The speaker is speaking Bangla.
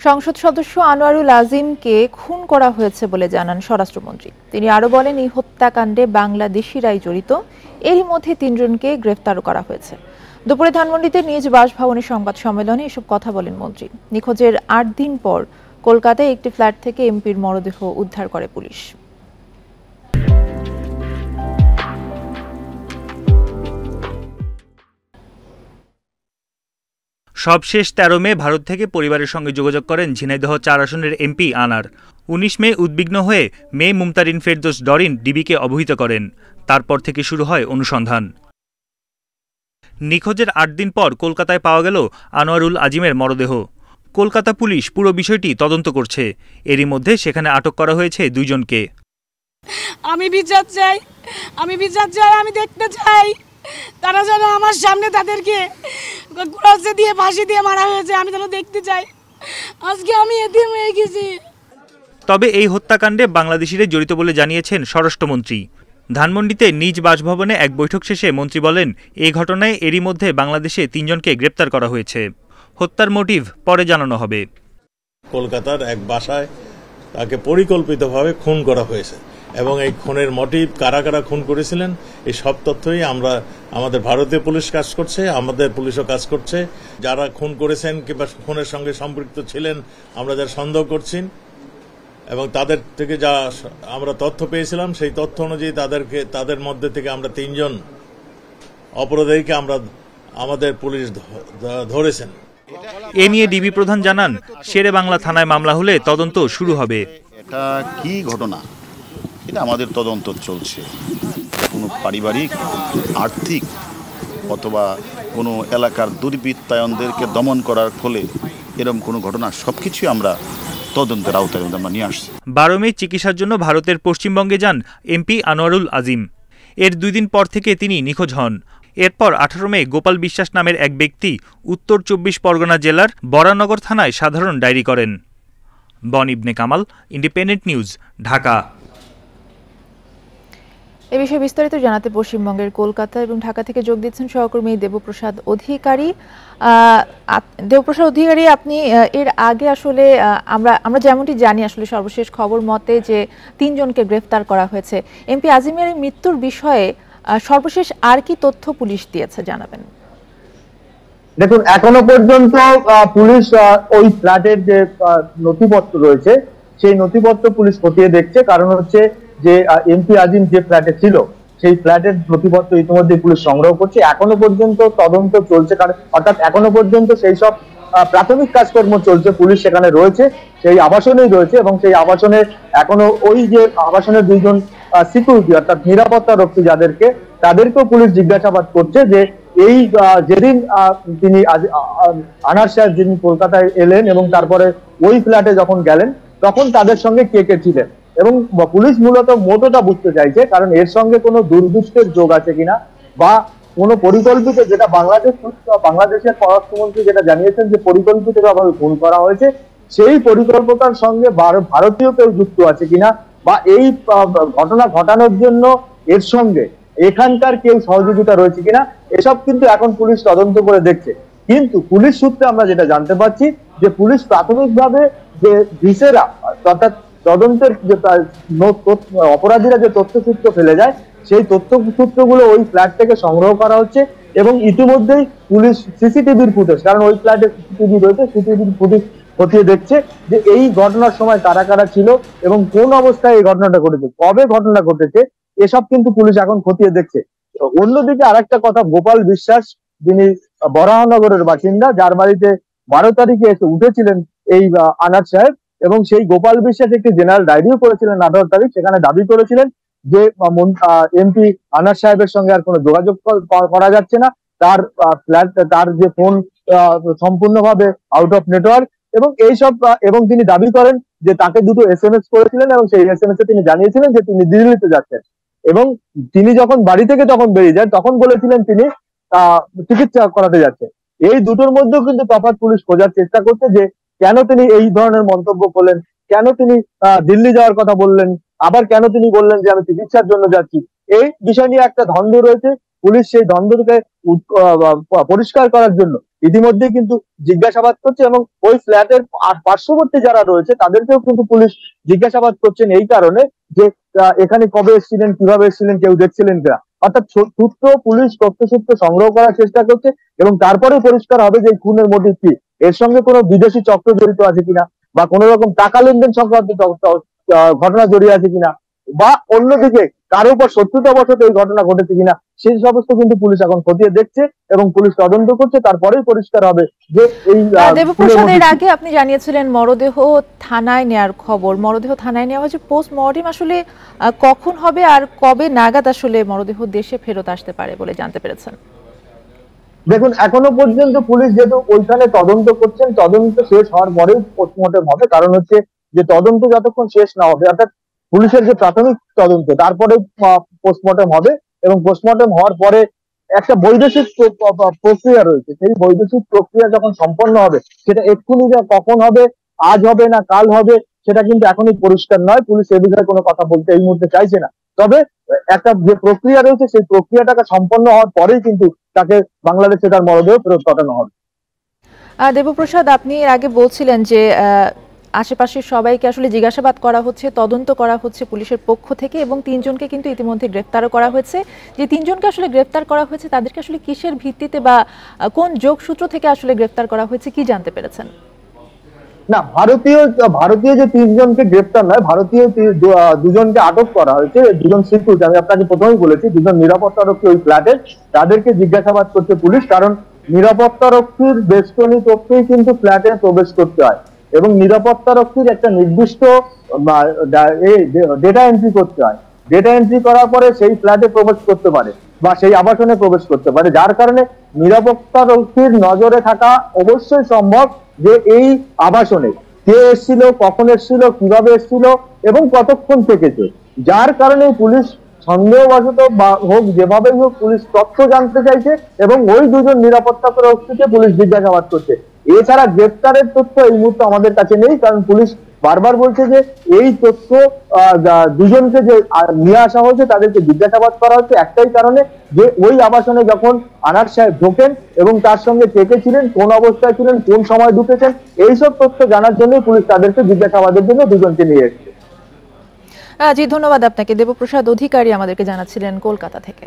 সংসদ সদস্য আনোয়ারুল আজিমকে খুন করা হয়েছে বলে জানান স্বরাষ্ট্রমন্ত্রী। তিনি আরো বলেন, এই হত্যাকাণ্ডে বাংলাদেশিরাই জড়িত। এরই মধ্যে ৩ জনকে গ্রেফতারও করা হয়েছে। দুপুরে ধানমন্ডিতে নিজ বাসভবনে সংবাদ সম্মেলনে এসব কথা বলেন মন্ত্রী। নিখোঁজের ৮ দিন পর কলকাতায় একটি ফ্ল্যাট থেকে এমপির মরদেহ উদ্ধার করে পুলিশ। সবশেষ ১৩ মে ভারত থেকে পরিবারের সঙ্গে যোগাযোগ করেন ঝিনাইদহ ৪ আসনের এমপি আনার। ১৯ মে উদ্বিগ্ন হয়ে মুমতারিন ফেরদৌস ডরিন ডিবিকে অবহিত করেন। তারপর থেকে শুরু হয় অনুসন্ধান। নিখোঁজের ৮ দিন পর কলকাতায় পাওয়া গেল আনোয়ারুল আজিমের মরদেহ। কলকাতা পুলিশ পুরো বিষয়টি তদন্ত করছে। এরই মধ্যে সেখানে আটক করা হয়েছে ২ জনকে। আমি বিচার চাই, আমি দেখতে চাই তারা যেন আমার সামনে তাদেরকে ক্রসে দিয়ে ফাঁসি দিয়ে মারা হয়েছে, আমি যেন দেখতে চাই। আজকে আমি এতিম হয়ে গেছি। তবে এই হত্যাকাণ্ডে বাংলাদেশিরা জড়িত বলে জানিয়েছেন স্বরাষ্ট্রমন্ত্রী। ধানমন্ডিতে নিজ বাসভবনে এক বৈঠক শেষে মন্ত্রী বলেন, এই ঘটনায় এরই মধ্যে বাংলাদেশে ৩ জনকে গ্রেপ্তার করা হয়েছে। হত্যার মোটিভ পরে জানানো হবে। কলকাতার এক বাসায় তাকে পরিকল্পিতভাবে খুন করা হয়েছে এবং এই খুনের মোটিভ কারা কারা খুন করেছিলেন এই সব তথ্যই আমাদের ভারতীয় পুলিশ কাজ করছে, আমাদের পুলিশও কাজ করছে। যারা খুন করেছেন কিংবা খুনের সঙ্গে সম্পৃক্ত ছিলেন আমরা যারা সন্দেহ করছি এবং তাদের থেকে যা আমরা তথ্য পেয়েছিলাম সেই তথ্য অনুযায়ী তাদের মধ্যে থেকে আমরা ৩ জন অপরাধীকে আমাদের পুলিশ ধরেছেন। এ নিয়ে ডিবি প্রধান জানান, শেরে বাংলা থানায় মামলা হলে তদন্ত শুরু হবে। এটা কি ঘটনা, এটা আমাদের তদন্ত চলছে। কোনো পারিবারিক, আর্থিক অথবা কোনো এলাকার দুর্বৃত্তায়নদেরকে দমন করার ফলে এরকম কোনো ঘটনা সবকিছুই আমরা তদন্তের আওতায় আমরা নিয়ে আসছি। ১২ মে চিকিৎসার জন্য ভারতের পশ্চিমবঙ্গে যান এমপি আনোয়ারুল আজিম। এর ২ দিন পর থেকে তিনি নিখোঁজ হন। এরপর ১৮ মে গোপাল বিশ্বাস নামের এক ব্যক্তি উত্তর ২৪ পরগনা জেলার বরানগর থানায় সাধারণ ডায়েরি করেন। বন ইবনে কামাল, ইন্ডিপেন্ডেন্ট নিউজ, ঢাকা। এ বিষয়ে বিস্তারিত জানাতে পশ্চিমবঙ্গের কলকাতা এবং ঢাকা থেকে যোগ দিচ্ছেন সহকর্মী দেবপ্রসাদ অধিকারী। আপনি এর আগে আসলে আমরা যেমনটি জানি আসলে সর্বশেষ খবর মতে যে ৩ জনকে গ্রেফতার করা হয়েছে। এমপি আজিমের মৃত্যুর বিষয়ে সর্বশেষ আর কি তথ্য পুলিশ দিয়েছে জানাবেন? দেখুন, এখনো পর্যন্ত পুলিশ ওই ফ্ল্যাটের যে নথিপত্র রয়েছে সেই নথিপত্র পুলিশ খতিয়ে দেখছে। কারণ হচ্ছে যে এমপি আজিম যে ফ্ল্যাটে ছিল সেই ফ্ল্যাটের নথিপত্র ইতিমধ্যে পুলিশ সংগ্রহ করছে। এখনো পর্যন্ত তদন্ত চলছে, অর্থাৎ এখনো পর্যন্ত সেই সব প্রাথমিক কাজকর্ম চলছে। পুলিশ সেখানে রয়েছে, সেই আবাসনেই রয়েছে এবং সেই আবাসনে এখনো ওই যে আবাসনের ২ জন সিকিউরিটি অর্থাৎ নিরাপত্তা রক্ষী তাদেরকেও পুলিশ জিজ্ঞাসাবাদ করছে যে এই যেদিন তিনি আনার সাহেব যিনি কলকাতায় এলেন এবং তারপরে ওই ফ্ল্যাটে যখন গেলেন তখন তাদের সঙ্গে কে কে ছিলেন। এবং পুলিশ মূলত মোটোটা বুঝতে চাইছে, কারণ এর সঙ্গে কোনো দুর্বৃত্তের যোগ আছে কিনা বা কোনো পরিকল্পিত, যেটা বাংলাদেশের পররাষ্ট্রমন্ত্রী যেটা জানিয়েছেন যে পরিকল্পিতভাবে খুন করা হয়েছে, সেই পরিকল্পনার সঙ্গে ভারতীয় কেউ যুক্ত আছে কিনা বা এই ঘটনা ঘটানোর জন্য এর সঙ্গে এখানকার কেউ সহযোগিতা রয়েছে কিনা, এসব কিন্তু এখন পুলিশ তদন্ত করে দেখছে। কিন্তু পুলিশ সূত্রে আমরা যেটা জানতে পারছি যে পুলিশ প্রাথমিকভাবে যে ভিসেরা অর্থাৎ তদন্তের যে অপরাধীরা যে তথ্যসূত্র ফেলে যায় সেই তথ্যসূত্রগুলো ওই ফ্ল্যাট থেকে সংগ্রহ করা হচ্ছে এবং ইতিমধ্যেই পুলিশ সিসিটিভির ফুটেজ, কারণ ওই ফ্ল্যাটে সিসিটিভি রয়েছে, সিসিটিভির ফুটেজ খতিয়ে দেখছে যে এই ঘটনার সময় কারা কারা ছিল এবং কোন অবস্থায় এই ঘটনাটা ঘটেছে, কবে ঘটনা ঘটেছে, এসব কিন্তু পুলিশ এখন খতিয়ে দেখছে। অন্যদিকে আরেকটা কথা, গোপাল বিশ্বাস যিনি বরাহনগরের বাসিন্দা, যার বাড়িতে ১২ তারিখে এসে উঠেছিলেন এই আনার সাহেব, এবং সেই গোপাল বিশ্বাস একটি জেনারেল ডায়েরিও করেছিলেন ১৮ তারিখ। সেখানে দাবি করেছিলেন যে এমপি আনার সাহেবের সঙ্গে আর কোনো যোগাযোগ করা যাচ্ছে না, তার ফ্ল্যাট, তার যে ফোন সম্পূর্ণভাবে আউট অফ নেটওয়ার্ক এবং এইসব, এবং তিনি দাবি করেন যে তাকে 2টো SMS করেছিলেন এবং সেই SMS এ তিনি জানিয়েছিলেন যে তিনি দিল্লিতে যাচ্ছেন এবং তিনি যখন বাড়ি থেকে তখন বেরিয়ে যান তখন বলেছিলেন তিনি চিকিৎসা করাতে যাচ্ছেন। এই দুটোর মধ্যেও কিন্তু তফাৎ পুলিশ খোঁজার চেষ্টা করছে যে কেন তিনি এই ধরনের মন্তব্য করলেন, কেন তিনি দিল্লি যাওয়ার কথা বললেন, আবার কেন তিনি বললেন যে আমি চিকিৎসার জন্য যাচ্ছি। এই বিষয় নিয়ে একটা দ্বন্দ্ব রয়েছে। পুলিশ সেই দ্বন্দ্বকে পরিষ্কার করার জন্য ইতিমধ্যে কিন্তু জিজ্ঞাসাবাদ করছে এবং ওই ফ্ল্যাটের পার্শ্ববর্তী যারা রয়েছে তাদেরকেও কিন্তু পুলিশ জিজ্ঞাসাবাদ করছেন এই কারণে যে এখানে কবে এসেছিলেন, কিভাবে এসেছিলেন, কেউ দেখছিলেন কিনা। অর্থাৎ সূত্র পুলিশ তথ্যসূত্র সংগ্রহ করার চেষ্টা করছে এবং তারপরে পরিষ্কার হবে যে খুনের মোটিভ কি, এর সঙ্গে কোনো বিদেশি চক্র জড়িত আছে কিনা বা কোনো রকম টাকা লেনদেন সংক্রান্ত ঘটনা জড়িয়ে আছে কিনা বা অন্যদিকে কারো উপর শত্রুতাবশত এই ঘটনা ঘটেছে কিনা, সেই সমস্ত কিন্তু পুলিশ এখন খতিয়ে দেখছে এবং পুলিশ তদন্ত করছে। তারপরেই পরিষ্কার হবে যে এই দেবপ্রসাদ, এর আগে আপনি জানিয়েছিলেন মরদেহ থানায় নেয়ার খবর। মরদেহ থানায় নেওয়া হয়েছে, পোস্টমর্টেম আসলে কখন হবে আর কবে নাগাদ আসলে মরদেহ দেশে ফেরত আসতে পারে বলে জানতে পেরেছেন? দেখুন, এখনো পর্যন্ত পুলিশ যেহেতু ওইখানে তদন্ত করছেন, তদন্ত শেষ হওয়ার পরেই পোস্টমর্টেম হবে। কারণ হচ্ছে যে তদন্ত যতক্ষণ শেষ না হবে, অর্থাৎ পুলিশের যে প্রাথমিক তদন্ত, তারপরে পোস্টমর্টেম হবে এবং পোস্টমর্টেম হওয়ার পরে একটা বৈদেশিক প্রক্রিয়া রয়েছে। সেই বৈদেশিক প্রক্রিয়া যখন সম্পন্ন হবে, সেটা এক্ষুনি কখন হবে, আজ হবে না কাল হবে, সেটা কিন্তু এখনই পরিষ্কার নয়। পুলিশ এ বিষয়ে কোনো কথা বলতে এই মুহূর্তে চাইছে না। তবে একটা যে প্রক্রিয়া রয়েছে সেই প্রক্রিয়াটাকে সম্পন্ন হওয়ার পরেই কিন্তু তাকে বাংলাদেশে তার মরদেহ ফেরত পাঠানো হবে। দেবপ্রসাদ, আপনি এর আগে বলছিলেন যে আশেপাশের সবাইকে আসলে জিজ্ঞাসাবাদ করা হচ্ছে, তদন্ত করা হচ্ছে পুলিশের পক্ষ থেকে এবং 3 জনকে কিন্তু ইতিমধ্যে গ্রেফতারও করা হয়েছে। যে 3 জনকে আসলে গ্রেফতার করা হয়েছে তাদেরকে আসলে কিসের ভিত্তিতে বা কোন যোগসূত্র থেকে আসলে গ্রেফতার করা হয়েছে, কি জানতে পেরেছেন? না, ভারতীয় যে 3 জনকে গ্রেফতার নয়, ভারতীয় 2 জনকে আটক করা হয়েছে। 2 জন সিকিউরিটি, আমি আপনাকে প্রথমেই বলেছি, 2 জন নিরাপত্তারক্ষী ওই ফ্ল্যাটের, তাদেরকে জিজ্ঞাসাবাদ করছে পুলিশ। কারণ নিরাপত্তারক্ষীর বেষ্টনী তথ্যই কিন্তু ফ্ল্যাটে প্রবেশ করতে হয় এবং নিরাপত্তারক্ষীর একটা নির্দিষ্ট ডেটা এন্ট্রি করতে হয়। ডেটা এন্ট্রি করার পরে সেই ফ্ল্যাটে প্রবেশ করতে পারে বা সেই আবাসনে প্রবেশ করতে পারে, যার কারণে নিরাপত্তারক্ষীর নজরে থাকা অবশ্যই সম্ভব যে এই আবাসনে কে এসেছিল, কখন এসেছিল, কিভাবে এসেছিল এবং কতক্ষণ থেকেছে। যার কারণে পুলিশ সন্দেহবশত বা হোক, যেভাবেই হোক, পুলিশ তথ্য জানতে চাইছে এবং ওই 2 জন নিরাপত্তারক্ষীকে পুলিশ জিজ্ঞাসাবাদ করছে। এছাড়া গ্রেফতারের তথ্য এই মুহূর্তে আমাদের কাছে নেই, কারণ পুলিশ বারবার বলছে যে এই তথ্য 2 জনকে যে নিয়ে আসা হয়েছে তাদেরকে জিজ্ঞাসাবাদ করা হচ্ছে একটাই কারণে, যে ওই আবাসনে যখন আনার সাহেব ঢোকেন এবং তার সঙ্গে কে কে ছিলেন, কোন অবস্থায় ছিলেন, কোন সময় ঢুকেছেন, এইসব তথ্য জানার জন্য পুলিশ তাদেরকে জিজ্ঞাসাবাদের জন্য 2 জনকে নিয়ে এসেছে। জি, ধন্যবাদ আপনাকে। দেবপ্রসাদ অধিকারী আমাদেরকে জানাচ্ছিলেন কলকাতা থেকে।